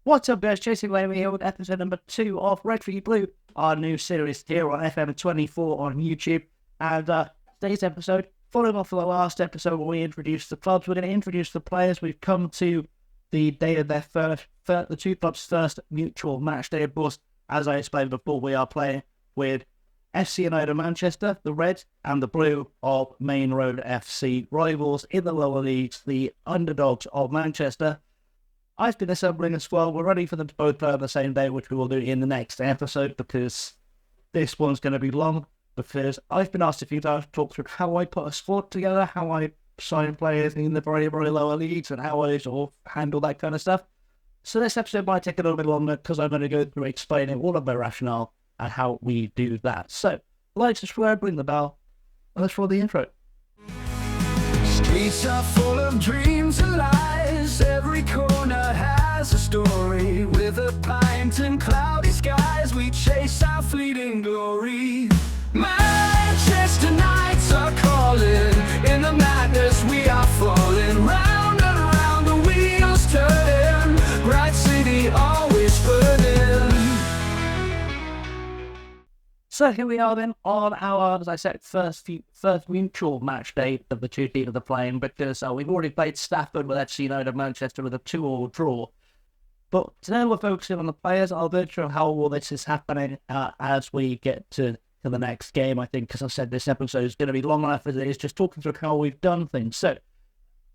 What's up, guys? Chasing Lamey here with episode number 2 of Red for You Blue, our new series here on FM24 on YouTube. And today's episode, following off of the last episode where we introduced the clubs, we're going to introduce the players. We've come to the day of their the two clubs' first mutual match day. Of course, as I explained before, we are playing with FC United Manchester, the red, and the blue of Main Road FC, rivals in the lower leagues, the underdogs of Manchester. I've been assembling a squad. We're ready for them to both play on the same day, which we will do in the next episode, because this one's going to be long, because I've been asked a few times to talk through how I put a squad together, how I sign players in the very, very lower leagues, and how I sort of handle that kind of stuff. So this episode might take a little bit longer, because I'm going to go through explaining all of my rationale and how we do that. So, like, subscribe, ring the bell, and let's roll the intro. Streets are full of dreams and lies. Every corner has a story. With a pint and cloudy skies, we chase our fleeting glory. Manchester Knights are calling. In the madness we are falling. Round and round the wheels turn. Bright city always burning. So here we are then on our, as I said, first mutual match day of the two teams are playing, because we've already played Stafford with FC United Manchester with a 2-2 draw. But today we're focusing on the players. I'll go through how all this is happening as we get to the next game, I think, because I said this episode is going to be long enough as it is, just talking through how we've done things. So,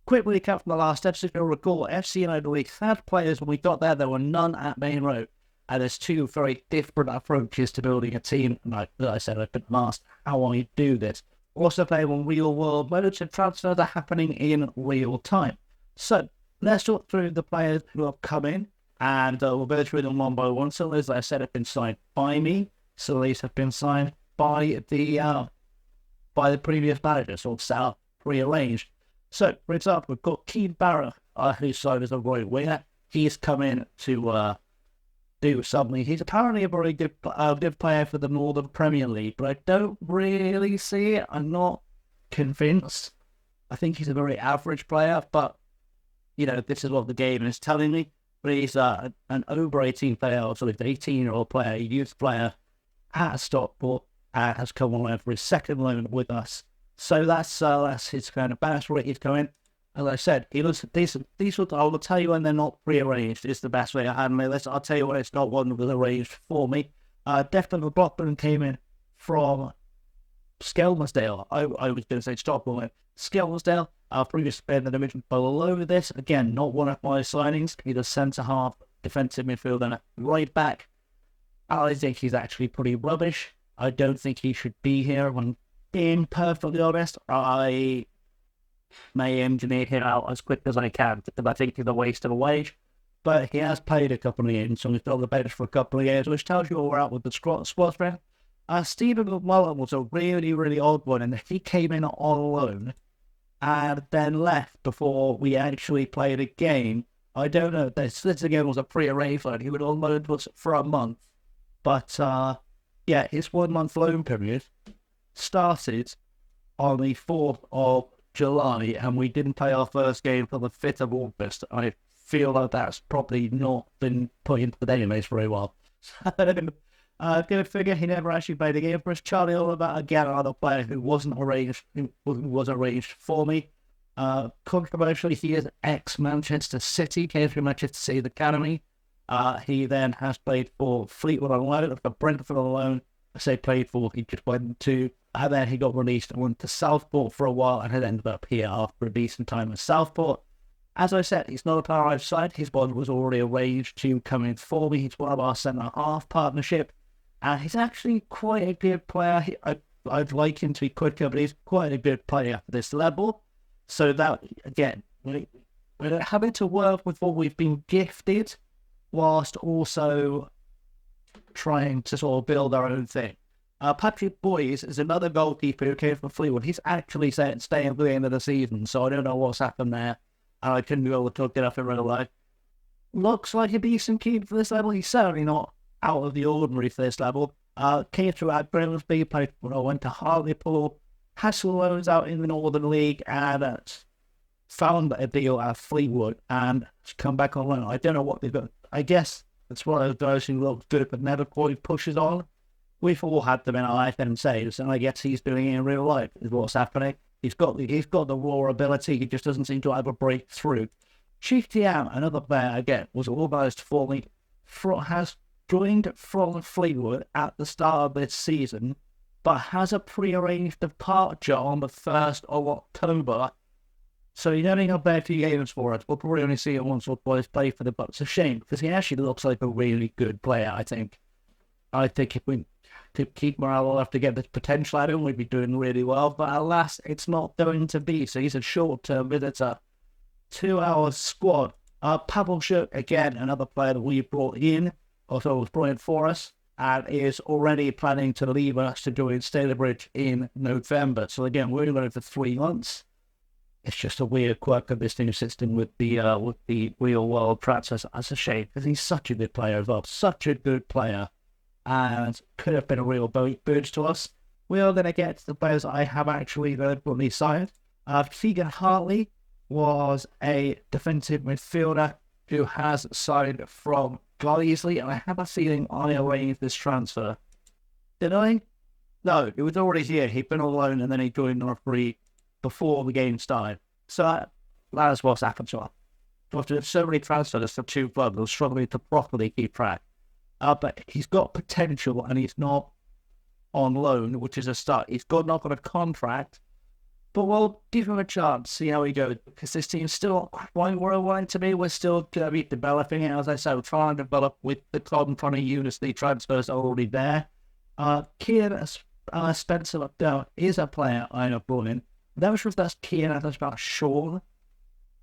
quick recap from the last episode. If you'll recall, FC United we had players when we got there were none at Main Road. And there's two very different approaches to building a team. And like I said, I've been asked how I do this. Also playing on real world modes, and transfers are happening in real time. So let's talk through the players who have come in, and we'll go through them one by one. So as I said, have been signed by me. So these have been signed by the previous manager, sort of set up, rearranged. So for example, we've got Keane Barrett, who's signed as a right winger. He's come in to do something. He's apparently a very good player for the Northern Premier League, but I don't really see it. I'm not convinced. I think he's a very average player, but, you know, this is what the game is telling me. But he's an over 18 player, or sort of 18-year-old player, a youth player at Stockport, and has come on for his second loan with us. So that's his kind of best rate he's going. As I said, he looks decent. These ones, I will tell you when they're not rearranged. It's the best way to handle this. I'll tell you when it's not one that was arranged for me. Declan McLaughlin came in from Skelmersdale. I was going to say Stockport. Skelmersdale, previously in the division below this. Again, not one of my signings. He's a centre-half, defensive midfielder, and a right back. I think he's actually pretty rubbish. I don't think he should be here. When being perfectly honest, I may engineer him out as quick as I can, because I think he's a waste of a wage. But he has played a couple of games, so he's been on the bench for a couple of years, which tells you all we're out with the squad strength. Stephen McMullen was a really, really odd one, and he came in on loan and then left before we actually played a game. I don't know, this again was a pre-arranged loan. He would on loan to us for a month. But, yeah, his 1 month loan period started on the 4th of July, and we didn't play our first game till the 5th of August. I feel like that's probably not been put into the database very well. Go figure, he never actually played a game for us. Charlie Oliver, again, another player who wasn't arranged, who was arranged for me. Controversially, he is ex-Manchester City, came through Manchester City Academy. He then has played for Fleetwood on loan, for Brentford on loan. I say played for, he just went to, and then he got released and went to Southport for a while, and had ended up here after a decent time at Southport. As I said, he's not a player I've signed. His one was already arranged to come in for me. He's one of our centre-half partnership, and he's actually quite a good player. I'd like him to be quicker, but he's quite a good player at this level. So that, again, we're having to work with what we've been gifted, whilst also trying to sort of build our own thing. Patrick Boyes is another goalkeeper who came from Fleetwood. He's actually staying at the end of the season, so I don't know what's happened there. I couldn't be able to talk it up in real life. Looks like a decent keeper for this level. He's certainly not out of the ordinary for this level. Came throughout Grimsby, went to Hartlepool, had some loans out in the Northern League, and found a deal at Fleetwood and come back on loan. I don't know what they've got. I guess it's one of those guys who looks good but never quite pushes on. We've all had them in our life and saves, and I guess he's doing it in real life, is what's happening. He's got the raw ability, he just doesn't seem to have a breakthrough. Chief Tiam, another player, again, was almost has joined from Fleetwood at the start of this season, but has a pre-arranged departure on the 1st of October. So he's only got a few games for us. We'll probably only see him once or twice play for them, but it's a shame, because he actually looks like a really good player, I think. I think if we to keep morale up to get this potential out of him, we'd be doing really well. But alas, it's not going to be. So he's a short-term visitor to our squad. Pavel Shuk, again, another player that we brought in, also was brought in for us, and is already planning to leave us to join Stalybridge in November. So again, we're going for 3 months. It's just a weird quirk of this new system with the real world transfers. That's a shame, because he's such a good player as well. Such a good player. And could have been a real boost to us. We are going to get to the players I have actually verbally signed. Keegan Hartley was a defensive midfielder who has signed from Gleasley, and I have a feeling I arranged this transfer. Did I? No, it was already here. He'd been on loan and then he joined on a free before the game started. So that's what's happened to us. After so many transfers for 2 clubs, we're struggling to properly keep track. But he's got potential and he's not on loan, which is a start. He's not got a contract, but we'll give him a chance, see how he goes, because this team's still not quite where I want it to be. We're still going to be developing it. As I said, we're trying to develop with the club in front of you as the transfers are already there. Kian Spencer McDowell is a player I have brought in. That was with us, Kian, I thought about Sean.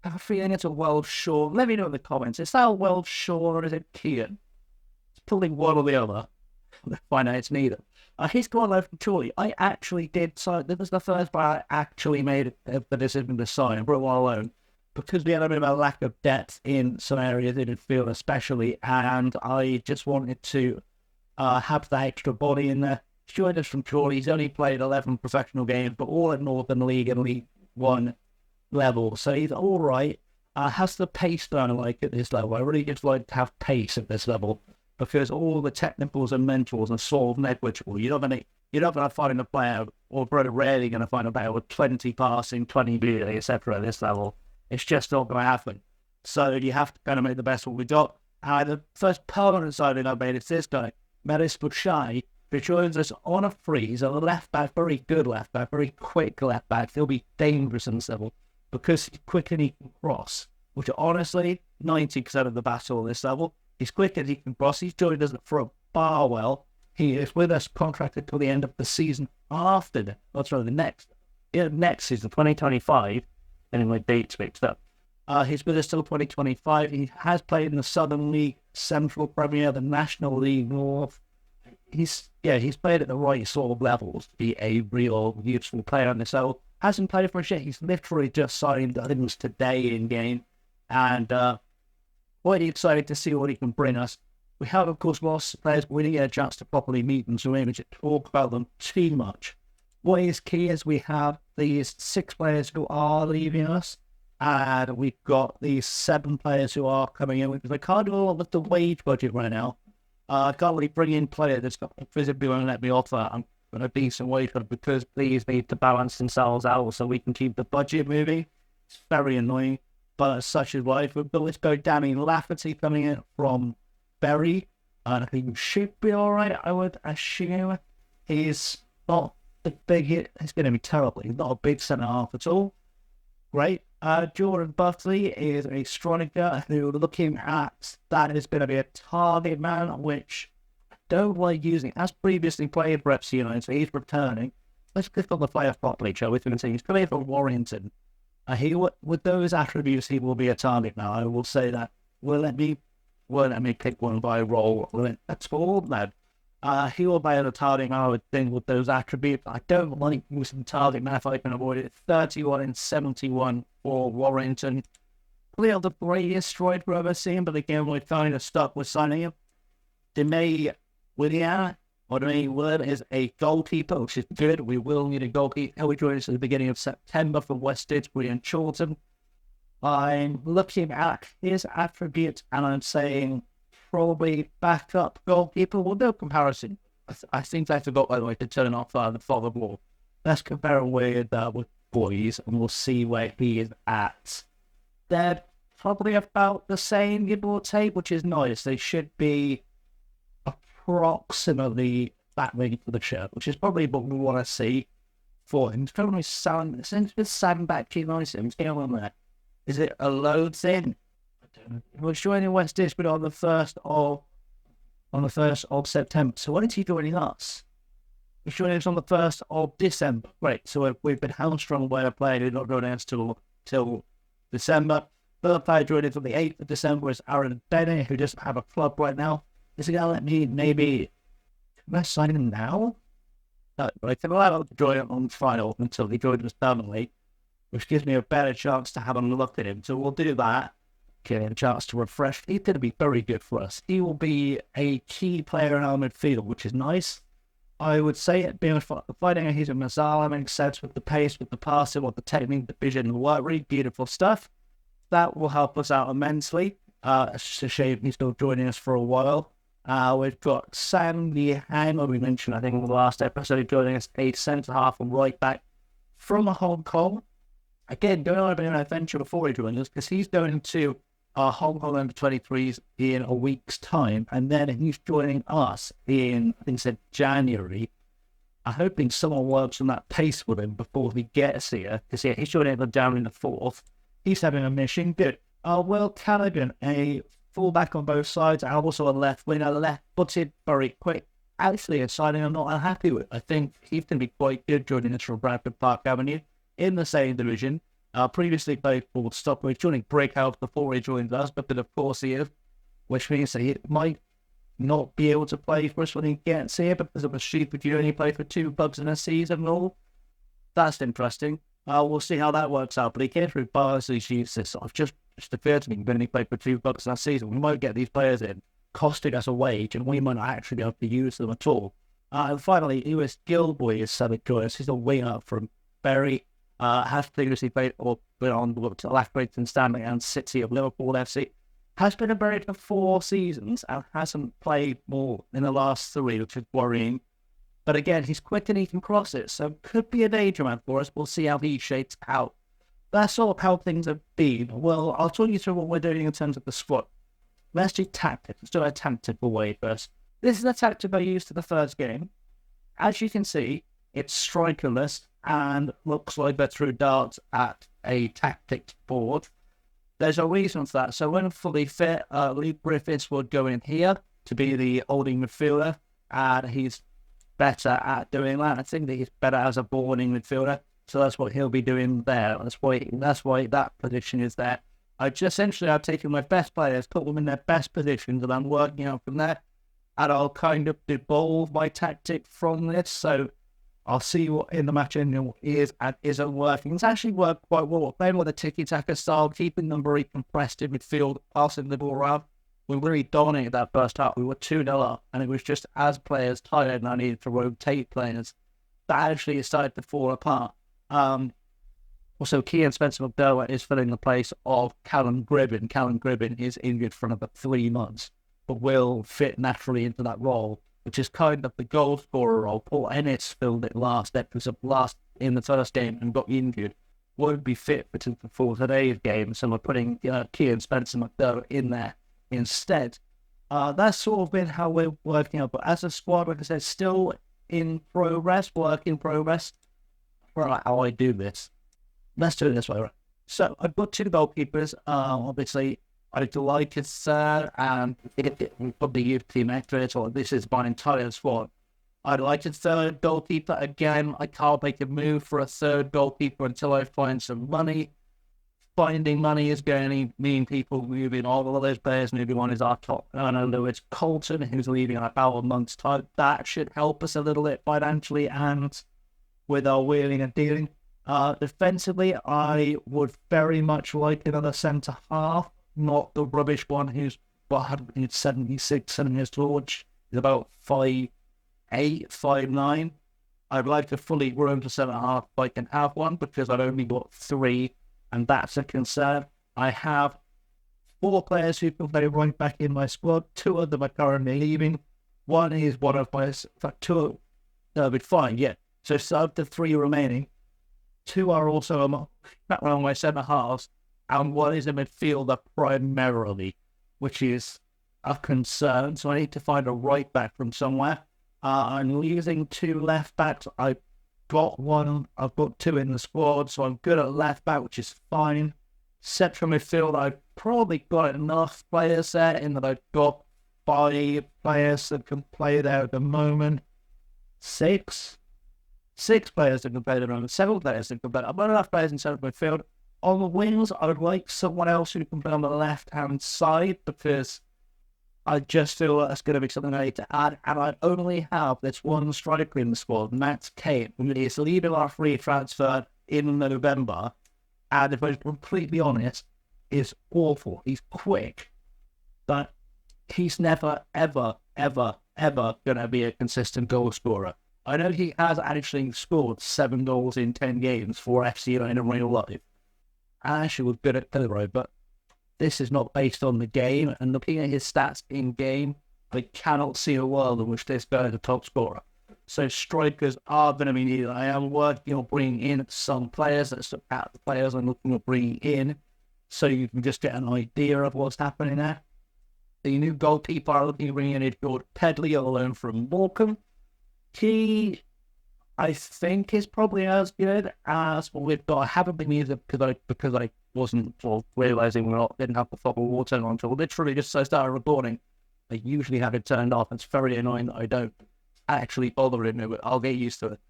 I have a feeling it's a Welsh Sean. Let me know in the comments. Is that a Welsh Sean or is it Kian? Pulling one or the other. Find out it's neither. He's gone over from Chorley. I actually did sign. This was the first player I actually made the decision to sign and brought one alone, because we had a bit of a lack of depth in some areas in midfield especially, and I just wanted to have that extra body in there. He's joined us from Chorley. He's only played 11 professional games, but all at Northern League and League 1 level, so he's all right. Has the pace that I like at this level. I really just like to have pace at this level, because all the technicals and mentals are sort of negligible. You're not going to find a player, or very rarely going to find a player with 20 passing, 20 beauty, etc. at this level. It's just not going to happen. So you have to kind of make the best of what we got. The first permanent signing I made is this guy, Melis Bouchai, who joins us on a free. He's a left back, very good left back, very quick left back. He'll be dangerous in this level because he's quick and he can cross, which are honestly 90% of the battle on this level. He's quick and he can cross. He's joined us from Barwell. He is with us contracted till the end of the season after the next season, 2025. Anyway, dates mixed up. He's with us till 2025. He has played in the Southern League, Central Premier, the National League North. He's played at the right sort of levels to be a real useful player on this level. Hasn't played for a shit. He's literally just signed, I think it was today in game. And really excited to see what he can bring us. We have, of course, lost players. We didn't get a chance to properly meet them, so we're able to talk about them too much. What is key is we have these 6 players who are leaving us, and we've got these 7 players who are coming in, because I can't do a lot with the wage budget right now. I can't really bring in players that's got physically won't let me offer a decent wage budget, because these need to balance themselves out so we can keep the budget moving. It's very annoying, but such is life. But let's go Danny Lafferty coming in from Bury, and I think he should be alright, I would assume. He's not the big hit. He's going to be terrible. He's not a big centre-half at all. Great. Jordan Buckley is a striker who, looking at that, is going to be a target man, which I don't like using. As previously played for FC United, so he's returning. Let's click on the player properly, shall we? He's coming from Warrington. With those attributes, he will be a target now. I will say that. Let me pick one by role. That's for all that. He will be a target man, I would think, with those attributes. I don't like using target man if I can avoid it. 31 and 71 for Warrington. Clearly the greatest striker I've ever seen, but again, we're kind of stuck with signing him. Demae Willian is a goalkeeper, which is good. We will need a goalkeeper. He'll be joining us at the beginning of September from West Didsbury and Chorlton. I'm looking at his attributes and I'm saying probably backup goalkeeper. Well, no comparison. I think I forgot, by the way, to turn off the fog of war. Let's compare him with boys and we'll see where he is at. They're probably about the same, give or take, which is nice. They should be approximately that big for the shirt, which is probably what we want to see for him. It's probably sound back to nice. What's going on there? Is it a load thing? I don't know. He was joining West District on the 1st of September. So when is he joining us? He's joining us on the 1st of December. Great. So we've been hamstrung by a player who's not joining us till December. The player joining us on the 8th of December is Aaron Denny, who doesn't have a club right now. Is he going to let me maybe... Can I sign him now? No, but I can allow him to join on final until he joins us permanently, which gives me a better chance to have a look at him. So we'll do that. Give him a chance to refresh. He's going to be very good for us. He will be a key player in our midfield, which is nice. I would say it being fighting he's a Mazzala makes sense with the pace, with the passing, with the technique, the vision, the work. Really beautiful stuff. That will help us out immensely. It's a shame he's still joining us for a while. We've got Sam Hammer, we mentioned, I think, in the last episode, joining us, a centre-half and right-back from Hong Kong. Again, going on a bit of an adventure before he joins us, because he's going to Hong Kong under-23s in a week's time, and then he's joining us in, I think, said January. I'm hoping someone works on that pace with him before he gets here, because he's joining them down in the 4th. He's having a mission. Good. Will Callaghan, a fullback on both sides, and also a left winger, left-footed, very quick. Actually, a signing I'm not unhappy with. I think he's going to be quite good joining us from Bradford Park Avenue in the same division. Previously played for Stockbridge, joining Breakhouse before he joined us, but of course he is, which means that he might not be able to play for us when he gets here because of a stupid you only play for 2 clubs in a season and all. That's interesting. We'll see how that works out, but he came through Barnsley's youth system. It's just occurred to me when he played for 2 clubs in a season, we might get these players in, costing us a wage, and we might not actually be able to use them at all. And finally, Lewis Gilboy is Southern Joyce. He's a winger from Bury. Has previously played or been on to Loughborough Stanley and City of Liverpool FC. Has been a Bury for 4 seasons and hasn't played more in the last 3, which is worrying. But again, he's quick and he can cross it, so could be a danger man for us. We'll see how he shapes out. That's sort of how things have been. Well, I'll talk you through what we're doing in terms of the squad. Let's do tactics. Let's do a tactical way first. This is the tactic I used for the first game. As you can see, it's strikerless and looks like they're through darts at a tactics board. There's a reason for that. So when fully fit, Luke Griffiths would go in here to be the holding midfielder, and he's better at doing that. I think that he's better as a boarding midfielder, so that's what he'll be doing there. That's why that position is there. I've taken my best players, put them in their best positions, and I'm working out from there. And I'll kind of evolve my tactic from this. So I'll see what in the match engine is and isn't working. It's actually worked quite well. Playing with a tiki-taka style, keeping them very compressed in midfield, passing the ball around. We really dominated that first half. We were 2-0 up, and it was just as players tired and I needed to rotate players, that actually started to fall apart. Also, Kian Spencer McDermott is filling the place of Callum Gribbin. Callum Gribbin is injured for another 3 months, but will fit naturally into that role, which is kind of the goal scorer role. Paul Ennis filled it last in the first game and got injured. Won't be fit for today's game, so we're putting Kian Spencer McDermott in there instead. That's sort of been how we're working out. But as a squad, like I said, still in progress, work in progress. Right, how I do this. Let's do it this way, right? So I've got 2 goalkeepers. Obviously, I'd like it, and probably youth team extras, or this is my entire squad. I'd like a 3rd goalkeeper. Again, I can't make a move for a 3rd goalkeeper until I find some money. Finding money is going to mean people moving on. All of those players moving on is our top earner, Lewis Colton, who's leaving in about a month's time. That should help us a little bit financially and with our wheeling and dealing. Defensively, I would very much like another centre-half, not the rubbish one who's 176 centimetres tall, which is about 5'8", 5'9". I'd like to fully grow to centre-half if I can have one, because I've only got 3, and that's a concern. I have 4 players who can play right back in my squad. 2 of them are currently leaving. One is one of my, in fact, 2, no, but fine, yeah. So of the 3 remaining, 2 are also among my centre halves, and 1 is a midfielder primarily, which is a concern. So I need to find a right back from somewhere. I'm losing 2 left backs. I've got 2 in the squad, so I'm good at left back, which is fine. Central midfield, I've probably got enough players there in that I've got 5 players that can play there at the moment. 6 players that can play there at the moment. 7 players that can play. I've got enough players in central midfield. On the wings, I would like someone else who can play on the left-hand side, because I just feel that's going to be something I need to add. And I only have this 1 striker in the squad, Matt Kane, who is leaving our free transfer in November. And if I'm completely honest, is awful. He's quick, but he's never, ever, ever, ever going to be a consistent goal scorer. I know he has actually scored 7 goals in 10 games for FC United in real life. I actually was good at Pillow, but this is not based on the game. And looking at his stats in game, I cannot see a world in which this guy is a top scorer. So strikers are going to be needed. I am working on bringing in some players. Let's look at the players I'm looking at bringing in, so you can just get an idea of what's happening there. The new goalkeeper I'm looking at bringing in is George Pedley, on loan from Morecambe. He, I think, is probably as good as what we've got. I haven't been using it because I wasn't realising didn't have the proper water on until literally just as I started recording. I usually have it turned off. It's very annoying that I don't actually bother in it, but I'll get used to it.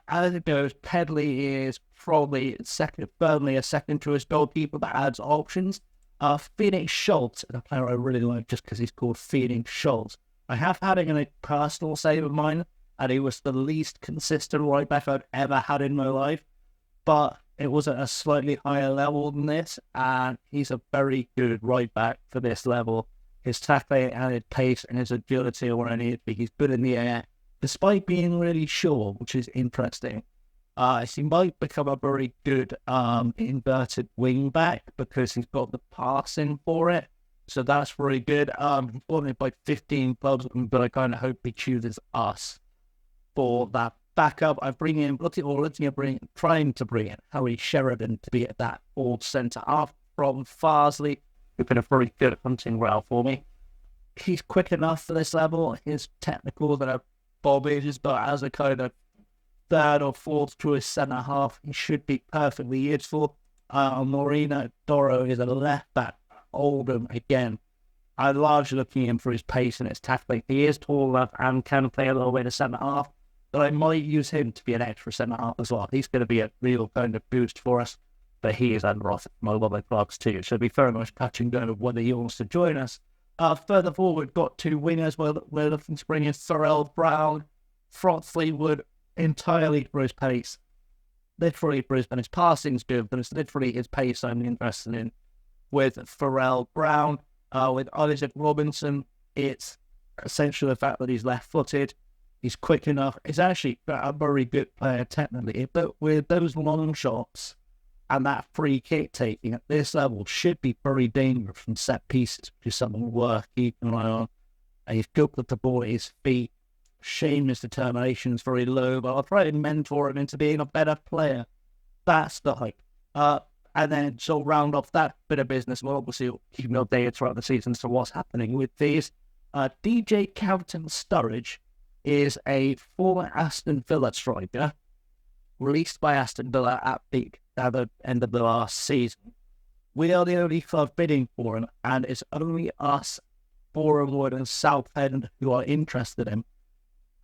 As it goes, Pedley is probably firmly a second choice goalkeeper that adds options. Phoenix Schultz is a player I really like just because he's called Phoenix Schultz. I have had him in a personal save of mine, and he was the least consistent right back I've ever had in my life, but it was at a slightly higher level than this, and he's a very good right back for this level. His tackling and his pace and his agility are what I need. He's good in the air, despite being really short, which is interesting. He might become a very good inverted wing back because he's got the passing for it. So that's really good. Bought by 15 clubs, but I kind of hope he chooses us for that backup. I'm trying to bring in Harry Sheridan to be at that old centre half from Farsley. Who's been a very good hunting ground for me. He's quick enough for this level. His technical that are bobbies, but as a kind of 3rd or 4th choice centre half, he should be perfectly useful. Moreno Doro is a left back. Oldham again. I'm largely looking at him for his pace and his tackling. He is tall enough and can play a little bit of centre half, but I might use him to be an extra centre half as well. He's going to be a real kind of boost for us. But he is under off my other clubs too. So it'll be very much touch and go of whether he wants to join us. Further forward, we've got 2 wingers. We're looking to bring in Pharrell Brown from Fleetwood entirely for his pace. Literally for his passing's good, but it's literally his pace I'm interested in. With Pharrell Brown, with Isaac Robinson, it's essentially the fact that he's left-footed. He's quick enough. He's actually a very good player technically, but with those long shots and that free kick taking at this level should be very dangerous from set pieces, which is something worth keeping an eye on. And he's good with the ball at his feet. Shame his determination is very low, but I'll try to mentor him into being a better player. That's the hype. And then so round off that bit of business, we'll obviously keep you updated throughout the season as to what's happening with these. DJ Carlton Sturridge is a former Aston Villa striker, released by Aston Villa at the end of the last season. We are the only club bidding for him, and it's only us, Boreham Wood and Southend, who are interested in him.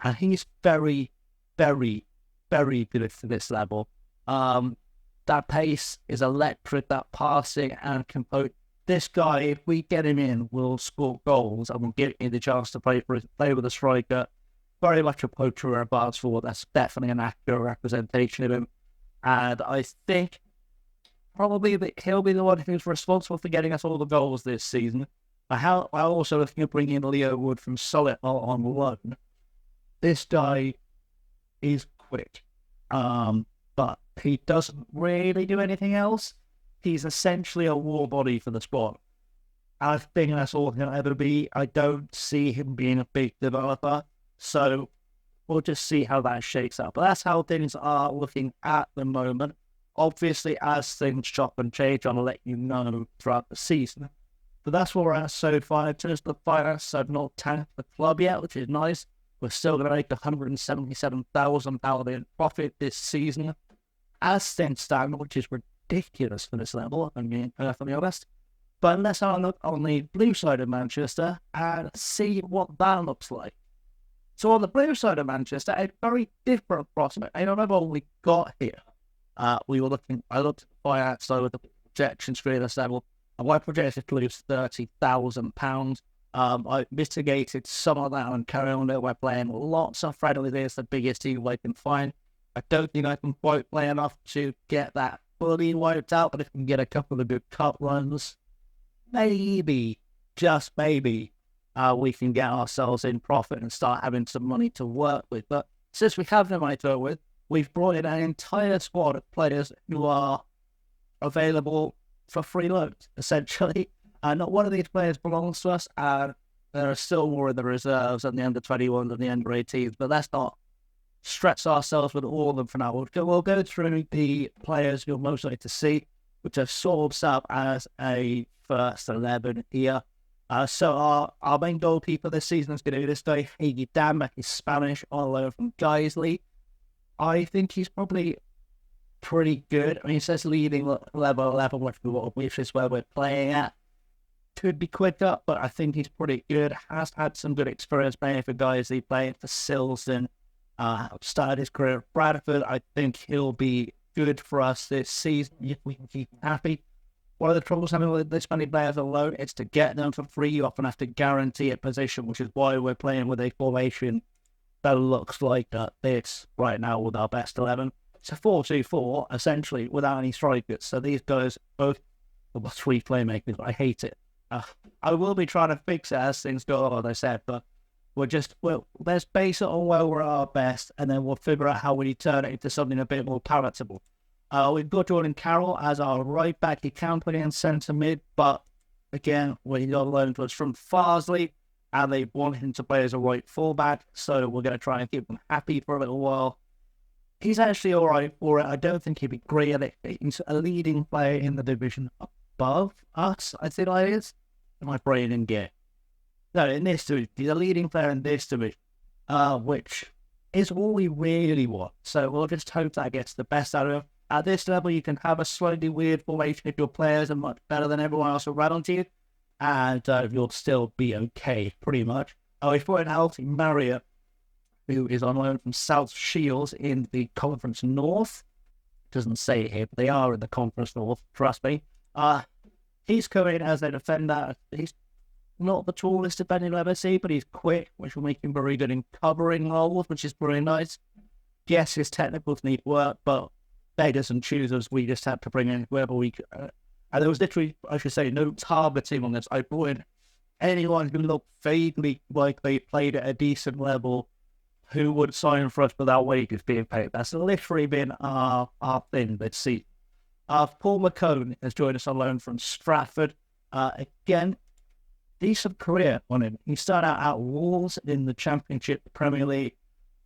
And he's very, very, very good for this level. That pace is electric, that passing and composure. This guy, if we get him in, will score goals and will give me the chance to play with a striker. Very much a poacher or a bars forward. That's definitely an accurate representation of him. And I think probably that he'll be the one who's responsible for getting us all the goals this season. I'm also looking at bringing in Leo Wood from Solid on loan. This guy is quick, but he doesn't really do anything else. he's essentially a war body for the squad. I think that's all he'll ever be. I don't see him being a big developer. So we'll just see how that shakes out. But that's how things are looking at the moment. Obviously, as things chop and change, I'll let you know throughout the season. But that's where we're at so far. In terms of the finance, I've not tanked the club yet, which is nice. We're still going to make £177,000 in profit this season. As things stand, which is ridiculous for this level, I'm being perfectly honest. But let's have a look on the blue side of Manchester and see what that looks like. So on the blue side of Manchester, a very different prospect. I don't know what we got here. I looked at the finance side with the projections for this level. I projected to lose £30,000. I mitigated some of that on carry on. We're playing lots of friendlies. It's the biggest team we can find. I don't think I can quite play enough to get that fully wiped out, but if we can get a couple of good cup runs, maybe, just maybe, we can get ourselves in profit and start having some money to work with. But since we have no money to work with, we've brought in an entire squad of players who are available for free loans, essentially. Not one of these players belongs to us, and there are still more in the reserves and the under-21s and the under-18s, but let's not stress ourselves with all of them for now. We'll go through the players you'll most like to see, which are sort of set up as a first 11 here. So our main goalkeeper this season is going to be this guy, Higgy Dam. He's Spanish, on loan from Guiseley. I think he's probably pretty good. I mean, it says leading level 11, which is where we're playing at. Could be quicker, but I think he's pretty good. Has had some good experience playing for Guiseley, playing for Silsden. Started his career at Bradford. I think he'll be good for us this season if we can keep him happy. One of the troubles having with this many players alone is to get them for free. You often have to guarantee a position, which is why we're playing with a formation that looks like this right now with our best 11. It's a 4-2-4, essentially, without any strikers. So these guys both are three playmakers. I hate it. I will be trying to fix it as things go on, as I said, but let's base it on where we're at our best, and then we'll figure out how we turn it into something a bit more palatable. We've got Jordan Carroll as our right back. He can play in centre mid, but again, what he got loaned was from Farsley, and they want him to play as a right fullback, so we're going to try and keep him happy for a little while. He's actually all right for it. I don't think he'd be great at it. He's a leading player in the division above us, I think I is. My brain in gear. No, in this division. He's a leading player in this division, which is all we really want. So we'll just hope that gets the best out of him. At this level, you can have a slightly weird formation if your players are much better than everyone else around you, and you'll still be okay, pretty much. We've put in Alfie Marriott, who is on loan from South Shields in the Conference North. Doesn't say it here, but they are in the Conference North, trust me. He's coming as a defender. He's not the tallest defender you'll ever see, but he's quick, which will make him very good in covering roles, which is pretty nice. Yes, his technicals need work, but they doesn't choose us. We just have to bring in whoever we can. And there was literally, I should say, no targeting on this. I brought in anyone who looked vaguely like they played at a decent level who would sign for us without wages being paid. That's literally been our thing this season. Paul McCone has joined us on loan from Stratford. Again, decent career on him. He started out at Wolves in the Championship Premier League,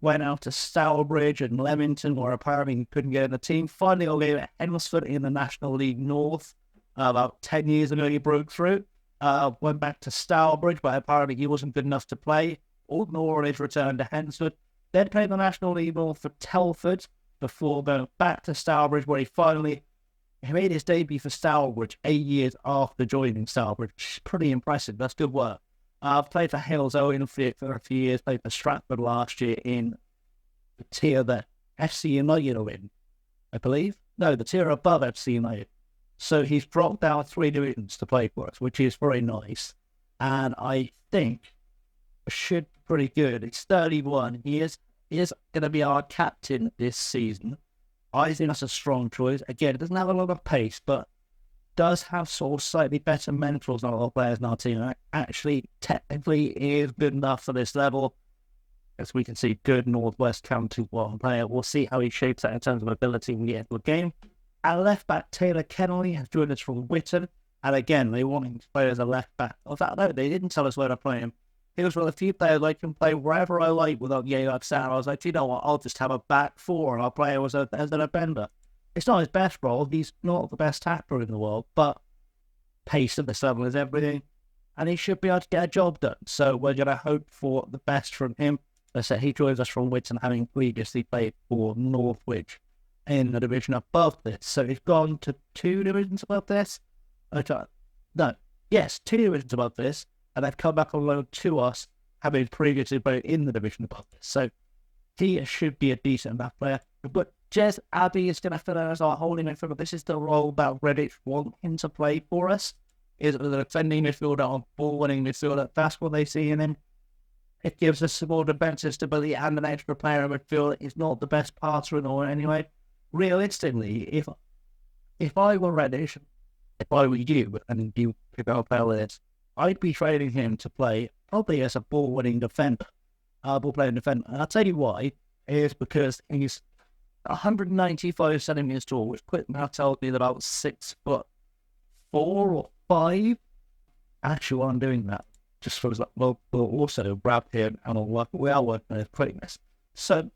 went out to Stourbridge and Leamington, where apparently he couldn't get in the team. Finally, got at Hednesford in the National League North. About 10 years ago, he broke through. Went back to Stourbridge, but apparently he wasn't good enough to play. Nor on his return to Hednesford. Then played the National League North for Telford before going back to Stourbridge, where he made his debut for Stourbridge 8 years after joining Stourbridge, which is pretty impressive. That's good work. I've played for Hales Owen for a few years, played for Stratford last year in the tier that FC United are in, I believe. No, the tier above FC United. So he's dropped down 3 divisions to play for us, which is very nice. And I think should be pretty good. He's 31. He is going to be our captain this season. I think that's a strong choice. Again, it doesn't have a lot of pace, but does have sort of slightly better mentals than a lot of players in our team. Actually, technically, is good enough for this level. As we can see, good Northwest County one player. We'll see how he shapes that in terms of ability when we get into the game. Our left back, Taylor Kennelly, has joined us from Witten. And again, they want him to play as a left back. In fact, no, they didn't tell us where to play him. He was one of the few players I can play wherever I like without like Sam. I was like, you know what, I'll just have a back four and I'll play him as an defender. It's not his best role. He's not the best tackler in the world, but pace at this level is everything. And he should be able to get a job done. So we're going to hope for the best from him. As I said, he joins us from Witten, having previously played for Northwich in the division above this. So he's gone to 2 divisions above this. Two divisions above this. And they've come back on loan to us, having previously played in the division above this. So he should be a decent enough player. But Jez Abbey is going to fill out as our holding midfielder. This is the role that Redditch want him to play for us. Is the defending midfielder or ball-winning midfielder. That's what they see in him. It gives us some more defensive stability and an extra player in midfield. He's not the best passer in the world anyway. Realistically, if I were Redditch, if I were you, and you pick up this, I'd be training him to play probably as a ball-winning defender. Ball-playing defender. And I'll tell you why. Is because he's 195 centimeters tall, which quick now tells me that about 6'4" or 5. Actually, while I'm doing that, just for we'll also grab him and we are working on his quickness. So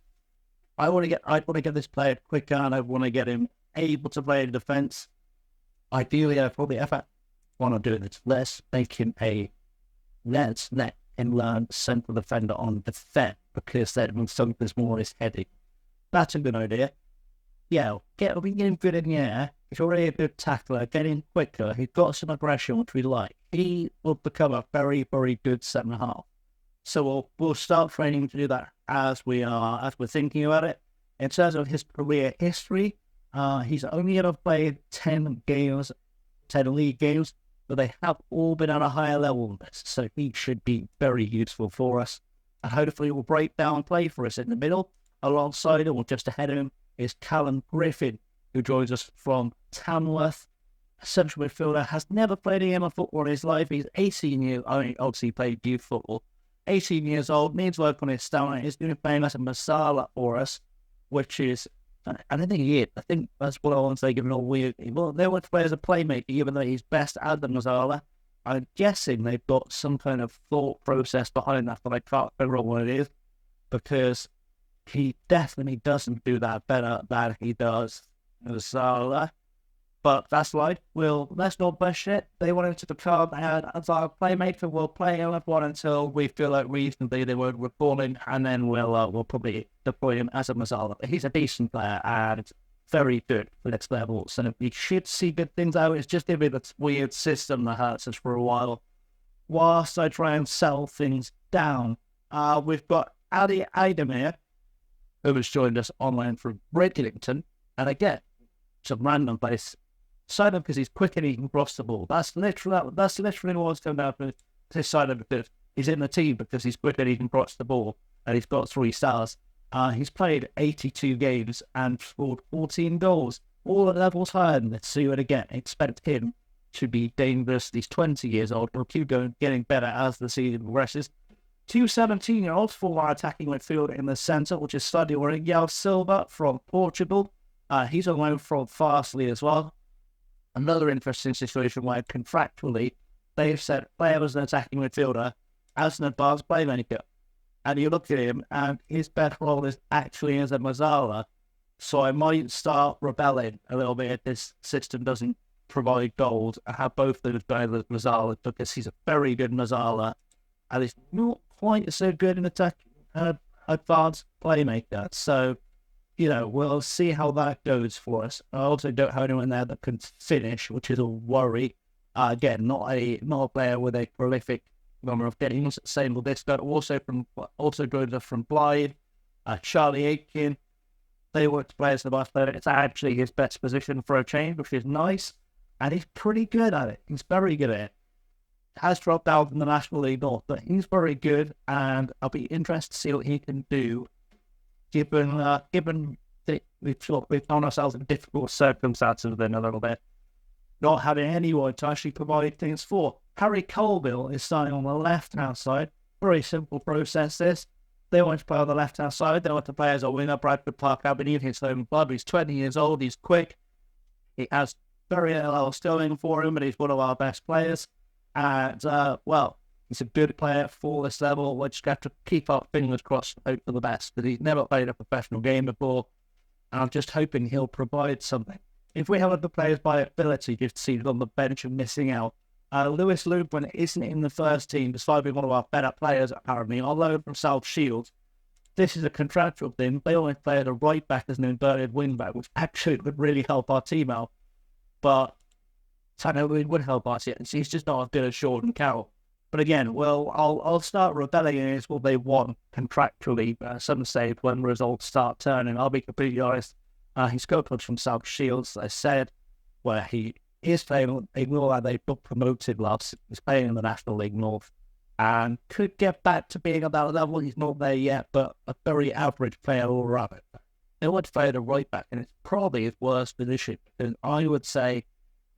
I want to get this player quicker, and I want to get him able to play in defence. Ideally, I probably want to do this. Let's let him learn central defender on defence, because then when something's more is heading. That's a good idea. Yeah, get him good in the air. He's already a good tackler. Get him quicker. He's got some aggression, which we like. He will become a very, very good centre half. So we'll start training to do that as we're thinking about it. In terms of his career history, he's only ever played 10 league games, but they have all been at a higher level than this. So he should be very useful for us. And hopefully will break down and play for us in the middle. Alongside him, or just ahead of him, is Callum Griffin, who joins us from Tamworth. A central midfielder, has never played a game of football in his life. He's 18 years old. I mean, obviously played youth football. 18 years old, needs work on his stamina. He's going to be playing as a Masala for us, which is, I don't think he is. I think that's what I want to say, given all weird. Well, they want to play as a playmaker, even though he's best at the Masala. I'm guessing they've got some kind of thought process behind that, but I can't figure out what it is, because he definitely doesn't do that better than he does Masala. But that's right. Let's not push it. They want him to become as our playmaker. We'll play him with one until we feel like reasonably they won't reform him, and then we'll probably deploy him as a Masala. He's a decent player and very good for next level. So we should see good things out. It's just a bit of a weird system that hurts us for a while. Whilst I try and settle things down, we've got Ali Aidemir, who has joined us online from Bridlington. And again, some random place. Sign him because he's quick and he can cross the ball. That's literally what's coming out of his side of it. He's in the team because he's quick and he can cross the ball. And he's got 3 stars. He's played 82 games and scored 14 goals. All at levels higher than this. So you would again expect him to be dangerous. He's 20 years old. He'll keep getting better as the season progresses. 2 17-year-olds for our attacking midfield in the centre, which is Sadio Ringel Silva from Portugal. He's on loan from Fastly as well. Another interesting situation where contractually they've said player as an attacking midfielder as an advanced playmaker. And you look at him and his best role is actually as a Masala. So I might start rebelling a little bit if this system doesn't provide goals. I have both those guys as Masala because he's a very good Masala and he's not quite so good in attack advanced playmaker. So, we'll see how that goes for us. I also don't have anyone there that can finish, which is a worry. Again, not a player with a prolific number of games. Same with this guy, also joined us from Blythe, Charlie Aitken. They were players in the player. It's actually his best position for a change, which is nice. And he's pretty good at it. He's very good at it. Has dropped out from the National League North, but he's very good, and I'll be interested to see what he can do. Given that we've found ourselves in difficult circumstances then a little bit, not having anyone to actually provide things for. Harry Colville is starting on the left-hand side. Very simple process this. They want to play on the left-hand side. They want to play as a winger. Bradford Park Aberdeen, his home club. He's 20 years old. He's quick. He has very little else going for him, but he's one of our best players. And, well, he's a good player for this level. We just have to keep our fingers crossed and hope for the best, because he's never played a professional game before. And I'm just hoping he'll provide something. If we have other players by ability, just see on the bench and missing out. Lewis Lupin isn't in the first team, despite being one of our better players, apparently. Although from South Shields, this is a contractual thing. They only play at a right back as an inverted wing back, which actually would really help our team out. But I know it would help us. He's just not as good as Jordan Carroll. But again, well, I'll start rebelling against what they want contractually. Some say when results start turning. I'll be completely honest. He's got coach from South Shields, as I said, where he is playing. They got promoted last. He's playing in the National League North and could get back to being at that level. He's not there yet, but a very average player all around it. They want to play at a right back, and it's probably his worst position. And I would say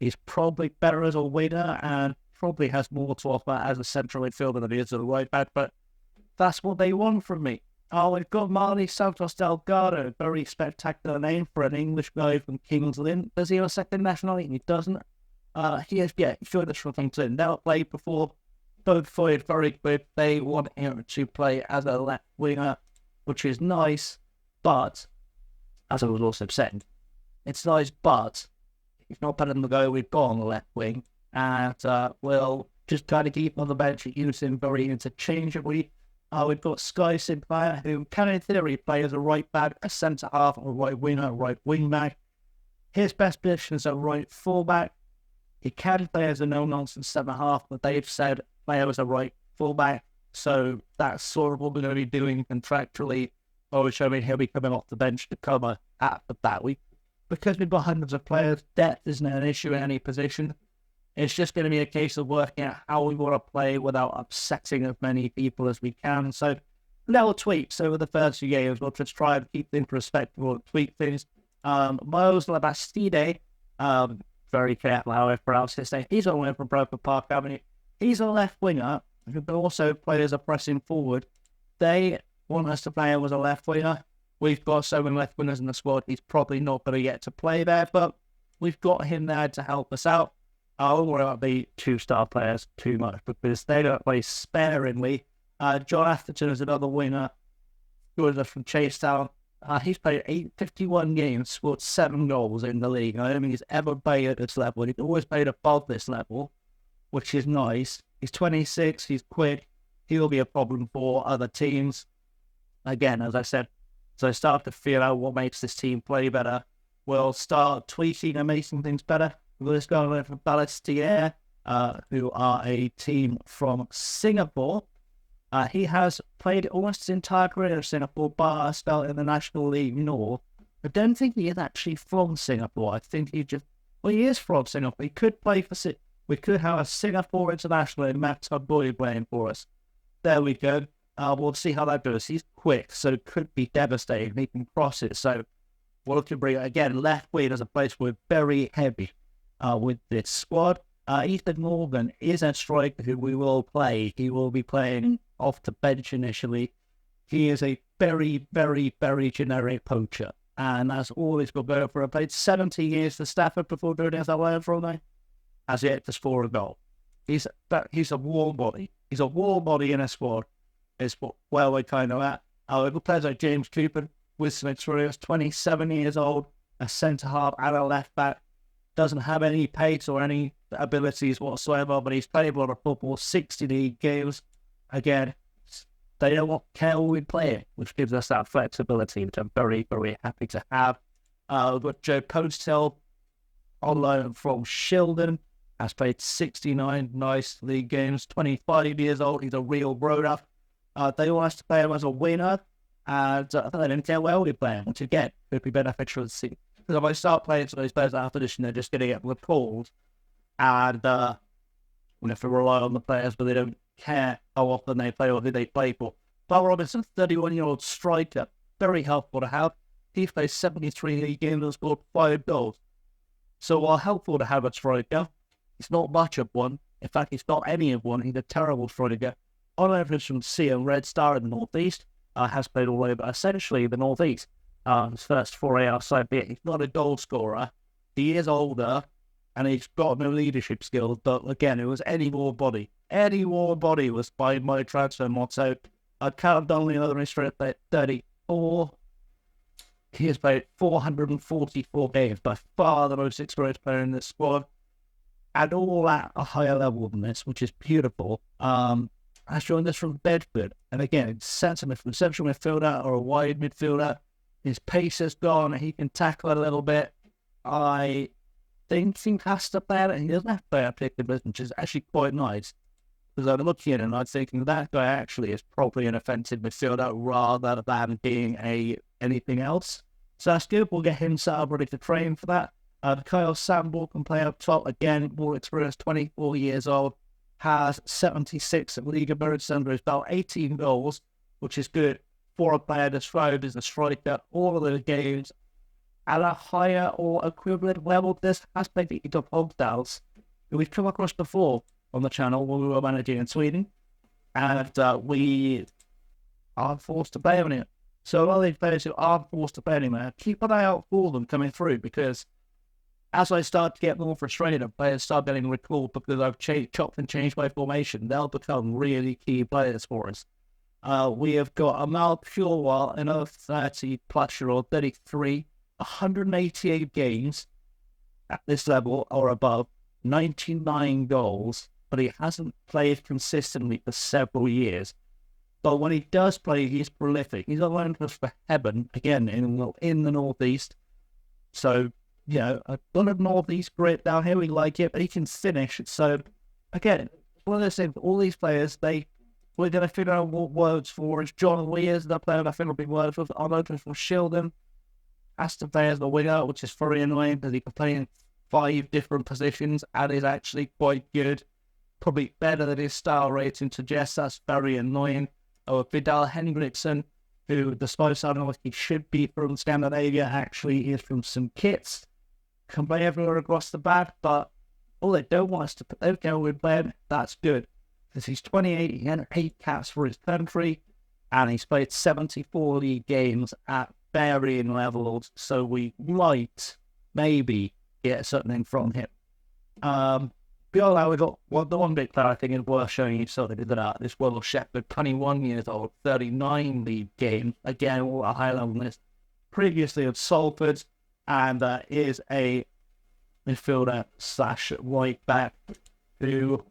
he's probably better as a winger and probably has more to offer as a central midfielder than he is as a right back, but that's what they want from me. Oh, we've got Marley Santos Delgado, very spectacular name for an English guy from Kings Lynn. Does he have a second nationality? He doesn't. He showed us from Kings Lynn. Never played before. Both played very good. They want him to play as a left winger, which is nice, but, as I was also saying, it's nice, but it's not better than the guy we've got on the left wing. And we'll just kind of keep on the bench and use him very interchangeably. We've got Sky Sinclair, who can in theory play as a right back, a centre half, a right winger, a right wing back. His best position is a right fullback. He can play as a no-nonsense centre half, but they've said play as a right fullback. So that's sort of what we're going to be doing contractually. Which I mean, he'll be coming off the bench to cover at that week. Because we've got hundreds of players, depth isn't an issue in any position. It's just going to be a case of working out how we want to play without upsetting as many people as we can. So, little tweaks over the first few games. We'll just try and keep things respectable and tweak things. Miles Labastide, very careful how I pronounce his name. He's on from Broken Park Avenue. He's a left winger, but also players are pressing forward. They want us to play him as a left winger. We've got so many left wingers in the squad, he's probably not going to get to play there, but we've got him there to help us out. I don't worry about the two-star players too much because they don't play sparingly. John Atherton is another winger who is from Chasetown. He's played 51 games, scored 7 goals in the league. I don't think he's ever played at this level. He's always played above this level, which is nice. He's 26, he's quick. He'll be a problem for other teams. Again, as I said, so I start to feel out what makes this team play better. We'll start tweaking and making things better. We'll go over for Balastier, who are a team from Singapore. He has played almost his entire career in Singapore, bar a spell in the National League North. I don't think he is actually from Singapore. I think he is from Singapore. He could play for we could have a Singapore international in Max Boy playing for us. There we go. We'll see how that goes. He's quick, so it could be devastating. He can cross it. So we'll look to bring it again. Left wing as a place we're very heavy with this squad. Ethan Morgan is a striker who we will play. He will be playing off the bench initially. He is a very, very, very generic poacher. And that's all he's got going for him. Played 70 years for Stafford before going as a player for them. Has yet to score a goal. He's a warm body. He's a warm body in a squad. Is where we're kind of at. We've players like James Cooper with some experience, 27 years old, a centre half and a left back. Doesn't have any pace or any abilities whatsoever, but he's played a lot of football, 60 league games. Again, they don't care who we play, which gives us that flexibility, which I'm very, very happy to have. We've got Joe Posthill on loan from Shildon, has played 69 nice league games, 25 years old. He's a real grown-up. They want us to play him as a winner, and I think they didn't care where we play him, which again could be beneficial to see. Because if I start playing some of those players after this, they're just going to get recalled, and we have to rely on the players, but they don't care how often they play or who they play for. Bob Robinson, 31-year-old striker, very helpful to have. He's played 73 league games and scored 5 goals. So while helpful to have a striker, he's not much of one. In fact, he's not any of one. He's a terrible striker. On average from Sea Red Star in the North East, has played all over essentially the North East. His first foray outside, he's not a goal scorer, He is older, and he's got no leadership skills. But again, it was any more body. Any more body was by my transfer motto. I counted only another history at 34. He has played 444 games, by far the most experienced player in this squad, and all at a higher level than this, which is beautiful. Has joined us from Bedford, and again, central midfielder or a wide midfielder. His pace has gone, he can tackle it a little bit. I think he has to play it, he doesn't have to play a particular, which is actually quite nice. Because I'm looking at it and I'm thinking that guy actually is probably an offensive midfielder rather than being anything else. So that's good. We'll get him set up ready to train for that. Kyle Samble can play up top. Again, more experienced, 24 years old. Has 76 Liga Merits under his belt, 18 goals, which is good for a player described as a striker. All of those games at a higher or equivalent level. This has played the top Hogdals, who we've come across before on the channel when we were managing in Sweden, and we are forced to play on it. So a lot of these players who are forced to play anywhere, keep an eye out for them coming through, because as I start to get more frustrated, players start getting recalled because I've chopped and changed my formation. They'll become really key players for us. We have got Amal Purewal, another 30-plus-year-old, 33, 188 games at this level or above, 99 goals, but he hasn't played consistently for several years. But when he does play, he's prolific. He's a loan for Heaven, again, in the Northeast. So, you know, a lot of Northeast grit down here, we like it, but he can finish. So, again, one of those things, all these players, we're going to figure out what words for. It's John Weir, the player I think will be words with. I'm open for Shildon. Aston play as the winger, which is very annoying because he can play in 5 different positions and is actually quite good. Probably better than his style rating suggests. That's very annoying. Vidal Henriksson, who, despite sounding like he should be from Scandinavia, actually is from St. Kitts. Can play everywhere across the back, but all they don't want us to put okay with playing, that's good. Because he's 28, he had 8 caps for his country, and he's played 74 league games at varying levels, so we might, maybe, get something from him. Beyond that, we've got the one big player I think is worth showing you something of that. This Will Shepherd, 21 years old, 39 league games, again, all at a high level list. Previously of Salford, and is a midfielder / right back who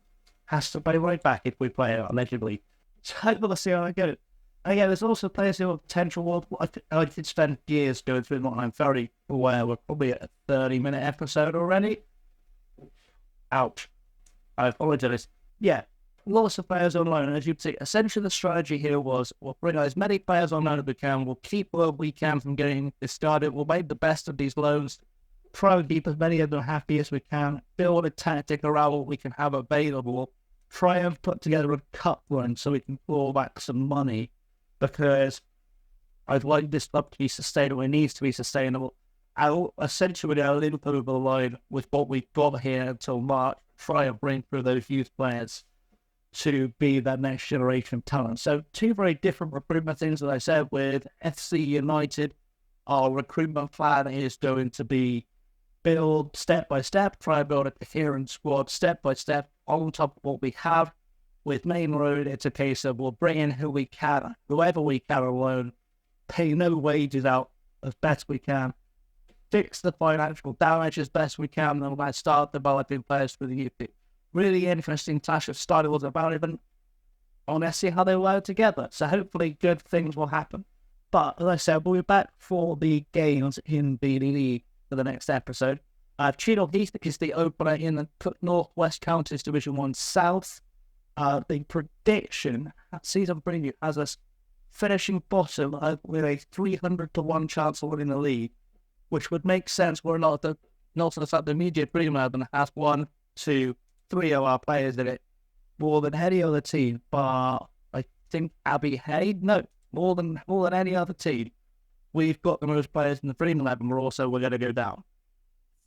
has to play right back if we play it, allegedly. So we'll see how I get it. Again, there's also players who have potential. I did spend years going through them. I'm very aware we're probably at a 30-minute episode already. Ouch. I apologize. Yeah, lots of players on loan. And as you can see, essentially the strategy here was we'll bring as many players on loan as we can. We'll keep what we can from getting discarded. We'll make the best of these loans. Try and keep as many of them happy as we can. Build a tactic around what we can have available. Try and put together a cup run so we can claw back some money. Because I'd like this club to be sustainable. It needs to be sustainable. I'll essentially a little bit of a line with what we've got here until March. Try and bring through those youth players to be that next generation of talent. So 2 very different recruitment things, as I said, with FC United. Our recruitment plan is going to be build step by step, try and build a coherent squad step by step on top of what we have. With Main Road, it's a case of we'll bring in who we can, whoever we can alone, pay no wages out as best we can, fix the financial damage as best we can, and we'll start developing players for the youth. Really interesting clash of styles about it, and let's see how they work together. So hopefully good things will happen. But as I said, we'll be back for the games in the league for the next episode. Cheadle Heath is the opener in the Northwest Counties Division 1 South. The prediction, season preview, has us finishing bottom with a 300-1 chance of winning the league, which would make sense were not the fact the immediate Dream Urban has 1, 2, 3 of our players in it, more than any other team, but I think Abbey Hay, no, more than any other team. We've got the most players in the Dream 11, we're going to go down.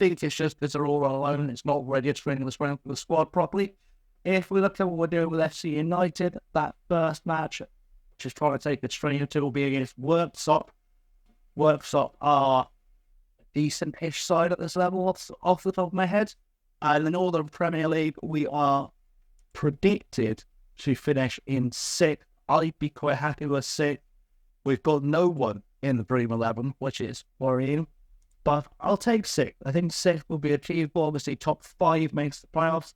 I think it's just because they're all alone and it's not registering the strength of the squad properly. If we look at what we're doing with FC United, that first match, which is trying to take it straight into, will be against Worksop. Worksop are decent-ish side at this level off the top of my head. And in the Northern Premier League, we are predicted to finish in 6th. I'd be quite happy with 6th. We've got no one in the Dream 11, which is worrying. But I'll take 6th. I think 6th will be achievable. Obviously, top 5 makes the playoffs.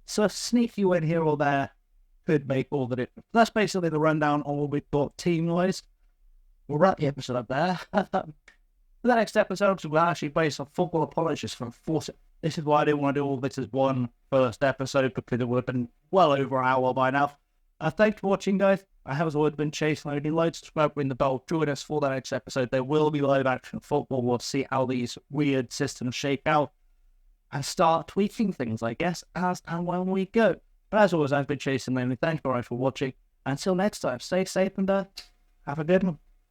So a sneaky win here or there could make all the difference. That's basically the rundown on what we've got team-wise. We'll wrap the episode up there. The next episode will actually based on Football Apologists from 40. This is why I didn't want to do all this as one first episode, because it would have been well over an hour by now. Thanks for watching, guys. I have always been Chase Loading Loads. Subscribe, ring the bell. Join us for the next episode. There will be live action football. We'll see how these weird systems shake out and start tweaking things, I guess, as and when we go. But as always, I've been Chase Loading. Thanks very much for watching. Until next time, stay safe and have a good one.